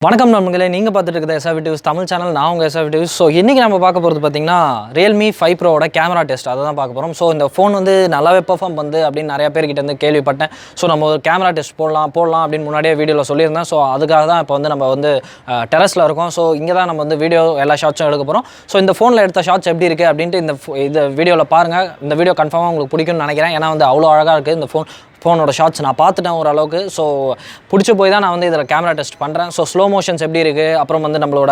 வணக்கம் நண்பர்களே, நீங்கள் பார்த்துட்டு இருக்கிறது SRVTWIZ தமிழ் சேனல். நான் உங்கள் SRVTWIZ. ஸோ இன்றைக்கி நம்ம பார்க்க போகிறது பார்த்திங்கன்னா Realme 5 Proவோட கேமரா டெஸ்ட் அதை தான் பார்க்க போகிறோம். ஸோ இந்த ஃபோன் வந்து நல்லாவே பெர்ஃபார்ம் பண்ணுது அப்படின்னு நிறைய பேர்கிட்ட வந்து கேள்விப்பட்டேன். ஸோ நம்ம ஒரு கேமரா டெஸ்ட் போடலாம் அப்படின்னு முன்னாடியே வீடியோவில் சொல்லியிருந்தேன். ஸோ அதுக்காக தான் இப்போ வந்து நம்ம வந்து டெரஸில் இருக்கோம். ஸோ இங்கே தான் நம்ம வந்து வீடியோ எல்லா ஷாட்ஸும் எடுக்க போகிறோம். ஸோ இந்த ஃபோனில் எடுத்த ஷாட்ஸ் எப்படி இருக்குது அப்படின்ட்டு இந்த வீடியோவில் பாருங்கள். இந்த வீடியோ கன்ஃபார்மாக உங்களுக்கு பிடிக்கும்னு நினைக்கிறேன். ஏன்னா வந்து அவ்வளோ அழகாக இருக்குது இந்த ஃபோனோட ஷாட்ஸ். நான் பார்த்துட்டேன் ஓரளவுக்கு. ஸோ பிடிச்சி போய் தான் நான் வந்து இதில் கேமரா டெஸ்ட் பண்ணுறேன். ஸோ ஸ்லோ மோஷன்ஸ் எப்படி இருக்குது, அப்புறம் வந்து நம்மளோட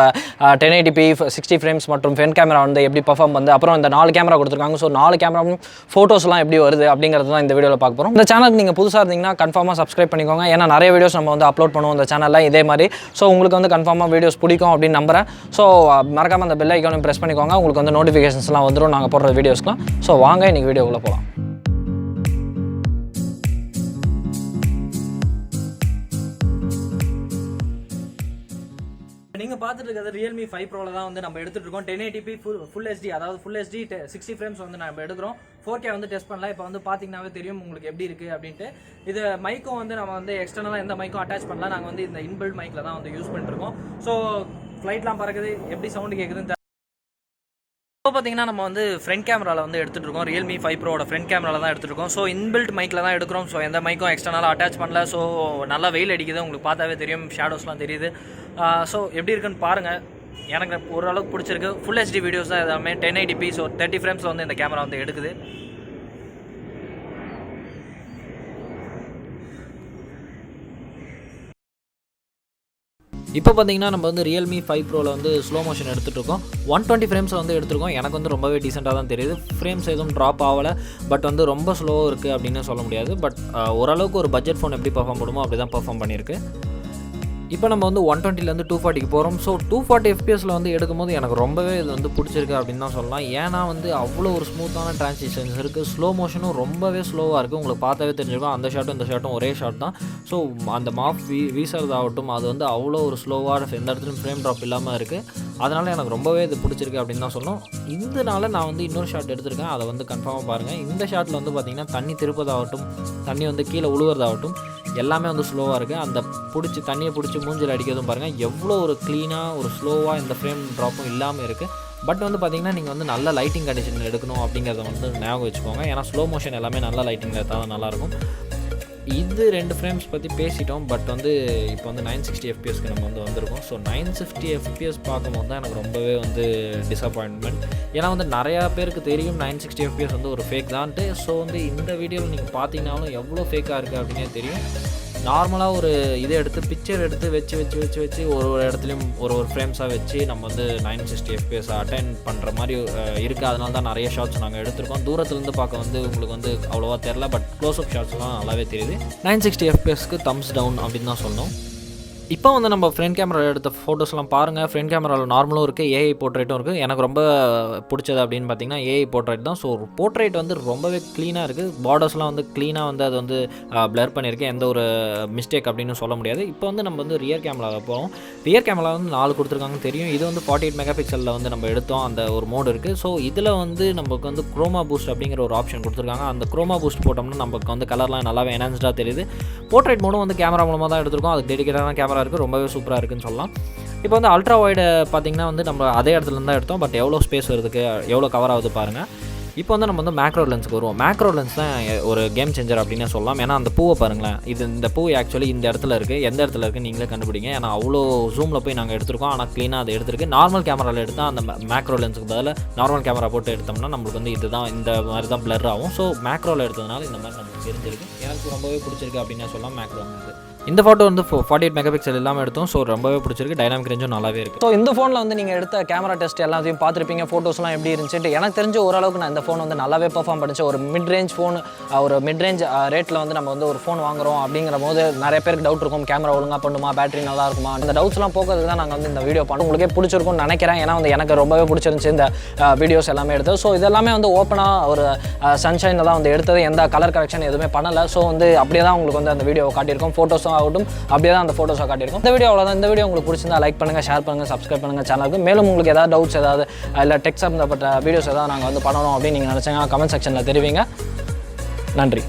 1080p 60 ஃப்ரேம்ஸ் மற்றும் ஃப்ரண்ட் கேமரா வந்து எப்படி பர்ஃபார்ம் பண்ணுது, அப்புறம் இந்த 4 கேமரா கொடுத்துருக்காங்க. ஸோ 4 கேமராவும் ஃபோட்டோஸ்லாம் எப்படி வருது அப்படிங்கிறது தான் இந்த வீடியோவில் பார்க்க போகிறோம். இந்த சேனலுக்கு நீங்கள் புதுசாக இருந்தீங்கன்னா கன்ஃபார்மாக சப்ஸ்கிரைப் பண்ணிக்கோங்க. ஏன்னா நிறைய வீடியோஸ் நம்ம வந்து அப்லோட் பண்ணுவோம் இந்த சேனலில் இதே மாதிரி. ஸோ உங்களுக்கு வந்து கன்ஃபார்மாக வீடியோஸ் பிடிக்கும் அப்படின்னு நம்புகிறேன். ஸோ மறக்காமல் அந்த பெல் ஐக்கானையும் ப்ரெஸ் பண்ணிக்கோங்க. உங்களுக்கு வந்து நோட்டிஃபிகேஷன்ஸ்லாம் வந்துடும் நாங்கள் போடுற வீடியோஸ்லாம். ஸோ வாங்க இன்றைக்கி வீடியோக்குள்ளே போகலாம். நீங்கள் பார்த்துட்டு இருக்கிறது Realme 5 Proவில் தான் வந்து நம்ம எடுத்துகிட்டு இருக்கோம். 1080p ஃபுல் HD, அதாவது ஃபுல் HD 60 ஃப்ரேம்ஸ் வந்து நம்ம எடுக்கிறோம். 4K வந்து டெஸ்ட் பண்ணலாம். இப்போ வந்து பார்த்தீங்கன்னாவே தெரியும் உங்களுக்கு எப்படி இருக்குது அப்படின்ட்டு. இது மைக்கும் வந்து நம்ம வந்து எக்ஸ்டர்னலாக எந்த மைக்கும் அட்டாச் பண்ணலாம். நாங்கள் வந்து இந்த இன்பில்ட் மைக்கில் தான் வந்து யூஸ் பண்ணிருக்கோம். ஸோ ஃப்ளைட்லாம் பறக்குது, எப்படி சவுண்டு கேட்குதுன்னு இப்போ பார்த்தீங்கன்னா நம்ம வந்து ஃப்ரண்ட் கேமராவில் வந்து எடுத்துகிட்டு இருக்கோம். Realme 5 Proவோட ஃப்ரண்ட் கேமராவில் தான் எடுத்துகிட்டு இருக்கோம். ஸோ இன்பில்ட் மைக்கில் தான் எடுக்கிறோம். ஸோ எந்த மைக்கும் எக்ஸ்டர்னலாக அட்டாச் பண்ணல. ஸோ நல்லா வெயில் அடிக்குது, உங்களுக்கு பார்த்தாவே தெரியும், ஷேடோஸ்லாம் தெரியுது. ஸோ எப்படி இருக்குன்னு பாருங்கள். எனக்கு ஓரளவுக்கு பிடிச்சிருக்கு. ஃபுல் HD வீடியோஸ் தான் எல்லாமே 1080p. ஸோ 30 ஃப்ரேம்ஸில் வந்து இந்த கேமரா வந்து எடுக்குது. இப்போ பார்த்தீங்கன்னா நம்ம வந்து Realme 5 Proவில் வந்து ஸ்லோ மோஷன் எடுத்துகிட்டு இருக்கோம். 120 ஃப்ரேம்ஸில் வந்து எடுத்துருக்கோம். எனக்கு வந்து ரொம்பவே டீசெண்டாக தான் தெரியுது. ஃப்ரேம்ஸ் எதுவும் ட்ராப் ஆகலை. பட் வந்து ரொம்ப ஸ்லோவாக இருக்குது அப்படின்னு சொல்ல முடியாது. பட் ஓரளவுக்கு ஒரு பட்ஜெட் ஃபோன் எப்படி பர்ஃபார்ம் பண்ணுமோ அப்படி தான் பர்ஃபார்ம் பண்ணியிருக்கு. இப்போ நம்ம வந்து 120லேருந்து 240க்கு போகிறோம். ஸோ 240 FPSல வந்து எடுக்கும்போது எனக்கு ரொம்பவே இது வந்து பிடிச்சிருக்கு அப்படின்னு தான் சொல்லலாம். ஏன்னா வந்து அவ்வளோ ஒரு ஸ்மூத்தான டிரான்சிஷன்ஸ் இருக்குது. ஸ்லோ மோஷனும் ரொம்பவே ஸ்லோவாக இருக்குது. உங்களுக்கு பார்த்தாவே தெரிஞ்சிருக்கும். அந்த ஷாட்டும் இந்த ஷாட்டும் ஒரே ஷாட் தான். ஸோ அந்த மாஃப் வீசறது ஆகட்டும், அது வந்து அவ்வளோ ஒரு ஸ்லோவாக எந்த இடத்துலையும் ஃப்ரேம் ட்ராப் இல்லாமல் இருக்குது. அதனால் எனக்கு ரொம்பவே இது பிடிச்சிருக்கு அப்படின்னு தான் சொல்லணும். இதனால் நான் வந்து இன்னொரு ஷாட் எடுத்திருக்கேன். அதை வந்து கன்ஃபார்மாக பாருங்கள். இந்த ஷாட்டில் வந்து பார்த்திங்கன்னா தண்ணி திருப்பதாகட்டும், தண்ணி வந்து கீழே உழுவுறதாகட்டும் எல்லாமே வந்து ஸ்லோவாக இருக்குது. அந்த தண்ணியை பிடிச்சி மூஞ்சில் அடிக்கிறதும் பாருங்கள் எவ்வளோ ஒரு க்ளீனாக ஒரு ஸ்லோவாக இந்த ஃப்ரேம் ட்ராப்பும் இல்லாமல் இருக்குது. பட் வந்து பார்த்திங்கன்னா நீங்கள் வந்து நல்ல லைட்டிங் கண்டிஷன் எடுக்கணும் அப்படிங்கிறத வந்து ஞாபகம் வச்சுக்கோங்க. ஏன்னா ஸ்லோ மோஷன் எல்லாமே நல்ல லைட்டிங்கில் எடுத்தால் தான் நல்லாயிருக்கும். இது 2 ஃப்ரேம்ஸ் பற்றி பேசிட்டோம். பட் வந்து இப்போ வந்து 960 FPSக்கு நம்ம வந்து வந்திருக்கோம். ஸோ 960 FPS பார்க்கும்போது தான் எனக்கு ரொம்பவே வந்து டிசப்பாயின்மெண்ட். ஏன்னா வந்து நிறையா பேருக்கு தெரியும் 960 FPS வந்து ஒரு ஃபேக் தான்ட்டு. ஸோ வந்து இந்த வீடியோவில் நீங்கள் பார்த்தீங்கன்னாலும் எவ்வளோ ஃபேக்காக இருக்குது அப்படின்னே தெரியும். நார்மலாக ஒரு இதை எடுத்து பிக்சர் எடுத்து வச்சு ஒரு இடத்துலையும் ஒரு ஃப்ரேம்ஸாக வச்சு நம்ம வந்து 960 FPS அட்டைன் பண்ணுற மாதிரி இருக்குது. அதனால தான் நிறைய ஷாட்ஸ் நாங்கள் எடுத்திருக்கோம். தூரத்துலேருந்து பார்க்க வந்து உங்களுக்கு வந்து அவ்வளோவா தெரில. பட் க்ளோஸ்அப் ஷாட்ஸ்லாம் நல்லாவே தெரியுது. 960 FPSக்கு தம்ஸ் டவுன் அப்படின்னு தான் சொல்லணும். இப்போ வந்து நம்ம ஃப்ரண்ட் கேமராவில் எடுத்த ஃபோட்டோஸ்லாம் பாருங்கள். ஃப்ரண்ட் கேமராவில் நார்மலும் இருக்குது, ஏஐ போர்ட்ரேட்டும் இருக்குது. எனக்கு ரொம்ப பிடிச்சது அப்படின்னு பார்த்தீங்கன்னா ஏஐ போர்ட்ரேட் தான். ஸோ போர்ட்ரேட் வந்து ரொம்பவே க்ளீனாக இருக்குது. பார்டர்ஸ்லாம் வந்து க்ளீனாக வந்து அது வந்து பிளர் பண்ணியிருக்கு. எந்த ஒரு மிஸ்டேக் அப்படின்னு சொல்ல முடியாது. இப்போ வந்து நம்ம வந்து ரியர் கேமராவில் போகிறோம். ரியர் கேமரா வந்து 4 கொடுத்துருக்காங்கன்னு தெரியும். இது வந்து 48 மெகாபிக்சலில் வந்து நம்ம எடுத்தோம். அந்த ஒரு மோடு இருக்குது. ஸோ இதில் வந்து நமக்கு வந்து குரோமா பூஸ்ட் அப்படிங்கிற ஒரு ஆப்ஷன் கொடுத்துருக்காங்க. அந்த குரோமா பூஸ்ட் போட்டோம்னா நமக்கு வந்து கலர்லாம் நல்லாவே என்ஹான்ஸ்டாக தெரியுது. போர்ட்ரேட் மோடும் வந்து கேமரா மூலமாக தான் எடுத்திருக்கோம். அதுக்கு டெடிகேட்டான கேமரா இருக்குது. ரொம்பவே சூப்பராக இருக்குன்னு சொல்லலாம். இப்போ வந்து அல்ட்ரா வைடு பார்த்திங்கன்னா வந்து நம்ம அதே இடத்துல தான் எடுத்தோம். பட் எவ்வளோ ஸ்பேஸ் வருதுக்கு, எவ்வளோ கவர் ஆகுது பாருங்கள். இப்போ வந்து நம்ம வந்து மேக்ரோ லென்ஸுக்கு வருவோம். மேக்ரோ லென்ஸ் தான் ஒரு கேம் சேஞ்சர் அப்படின்னு சொல்லலாம். ஏன்னா அந்த பூவை பாருங்களேன். இந்த பூ ஆக்சுவலி இந்த இடத்துல இருக்குது. எந்த இடத்துல இருக்குது நீங்களே கண்டுபிடிங்க. ஏன்னா அவ்வளோ ஜூமில் போய் நாங்கள் எடுத்திருக்கோம். ஆனால் க்ளீனாக அதை எடுத்துருக்கு. நார்மல் கேமராவில் எடுத்தால் அந்த மேக்ரோ லென்ஸுக்கு பதில் நார்மல் கேமரா போட்டு எடுத்தோம்னா நம்மளுக்கு வந்து இதுதான் இந்த மாதிரி தான் பிளர் ஆகும். ஸோ மேக்ரோவில் எடுத்ததுனால இந்த மாதிரி நமக்கு தெரிஞ்சிருக்கு. எனக்கு ரொம்பவே பிடிச்சிருக்கு அப்படின்னு சொல்லலாம் மேக்ரோ வந்து. இந்த ஃபோட்டோ வந்து 48 மெகாபிக்சல் இல்லாமல் எடுத்தோம். ஸோ ரொம்பவே பிடிச்சிருக்கு. டைனாமிக் ரேஞ்சும் நல்லாவே இருக்குது. ஸோ இந்த ஃபோனில் வந்து நீங்கள் எடுத்த கேமரா டெஸ்ட் எல்லாத்தையும் பார்த்துருப்பீங்க. ஃபோட்டோஸ்லாம் எப்படி இருந்துச்சுட்டு எனக்கு தெரிஞ்ச ஓரளவுக்கு நான் இந்த ஃபோன் வந்து நல்லாவே பெர்ஃபார்ம் பண்ணிச்சு. ஒரு மிட் ரேஞ்ச் ஃபோன், ஒரு மிட் ரேஞ்ச் ரேட்டில் வந்து நம்ம வந்து ஒரு ஃபோன் வாங்குறோம் அப்படிங்கிற போது நிறைய பேருக்கு டவுட் இருக்கும். கேமரா ஒழுங்காக பண்ணுமா, பேட்டரி நல்லா இருக்குமா, அந்த டவுட்ஸ்லாம் போக்கிறதுக்கு தான் நாங்கள் வந்து இந்த வீடியோ பண்ணுறோம். உங்களுக்கே பிடிச்சிருக்கும்னு நினைக்கிறேன். ஏன்னா வந்து எனக்கு ரொம்பவே பிடிச்சிருந்துச்சு இந்த வீடியோஸ் எல்லாமே எடுத்தது. ஸோ இதெல்லாமே வந்து ஓப்பனாக ஒரு சன்ஷைனில் தான் வந்து எடுத்தது. எந்த கலர் கரெக்ஷன் எதுவுமே பண்ணலை. ஸோ வந்து அப்படியே தான் உங்களுக்கு வந்து அந்த வீடியோ காட்டியிருக்கோம். ஃபோட்டோஸும் ஆகட்டும் அப்படியே அந்த ஃபோட்டோஸை காட்டியிருக்கோம். இந்த வீடியோ அவ்வளோதான். இந்த வீடியோ உங்களுக்கு பிடிச்சிருந்தா லைக் பண்ணுங்கள், ஷேர் பண்ணுங்கள், சப்ஸ்கிரைப் பண்ணுங்கள் சேனலுக்கு. மேலும் உங்களுக்கு ஏதாவது டவுட்ஸ் ஏதாவது இல்லை டெக் சம்பந்தப்பட்ட வீடியோஸ் ஏதாவது நாங்கள் வந்து பண்ணணும் அப்படின்னு நீங்கள் நினச்சிங்கன்னா கமெண்ட் செக்ஷனில் தெரிவிங்க. நன்றி.